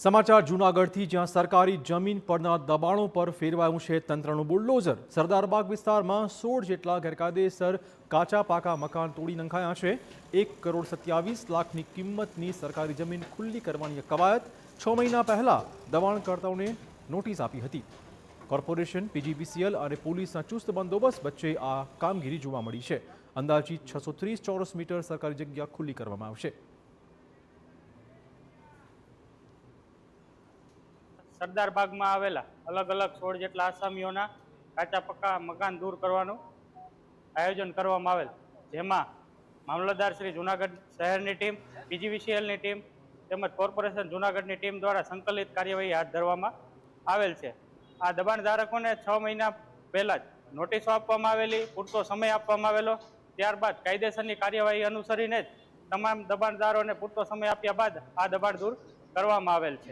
સમાચાર જૂનાગઢથી, જ્યાં સરકારી જમીન પરના દબાણો પર ફેરવાયું છે તંત્રનું બુલડોઝર। સરદારબાગ વિસ્તારમાં 16 જેટલા ગેરકાયદેસર કાચા પાકા મકાન તોડી નંખાયા છે। 1,27,00,000ની કિંમતની સરકારી જમીન ખુલ્લી કરવાની કવાયત 6 મહિના પહેલા દબાણકર્તાઓને નોટિસ આપી હતી। કોર્પોરેશન, પીજીવીસીએલ અને પોલીસના ચુસ્ત બંદોબસ્ત વચ્ચે આ કામગીરી જોવા મળી છે। અંદાજિત 630 ચોરસ મીટર સરકારી જગ્યા ખુલ્લી કરવામાં આવશે। सरदारबाग में आवेला अलग अलग 16 जेटला आसामीओना काचा पक्का मकान दूर करवानुं आयोजन करवामां आवेल, जेमां मामलतदार श्री जूनागढ़ शहरनी टीम, पीजीवीसीएलनी टीम તેમજ કોર્પોરેશન જૂનાગઢની ટીમ દ્વારા સંકલિત કાર્યવાહી હાથ ધરવામાં આવેલ છે। આ દબાણધારકોને 6 મહિના પહેલા જ નોટિસો આપવામાં આવેલી, પૂરતો સમય આપવામાં આવેલો। ત્યારબાદ કાયદેસરની કાર્યવાહી અનુસરીને જ તમામ દબાણદારોને પૂરતો સમય આપ્યા બાદ આ દબાણ દૂર કરવામાં આવેલ છે।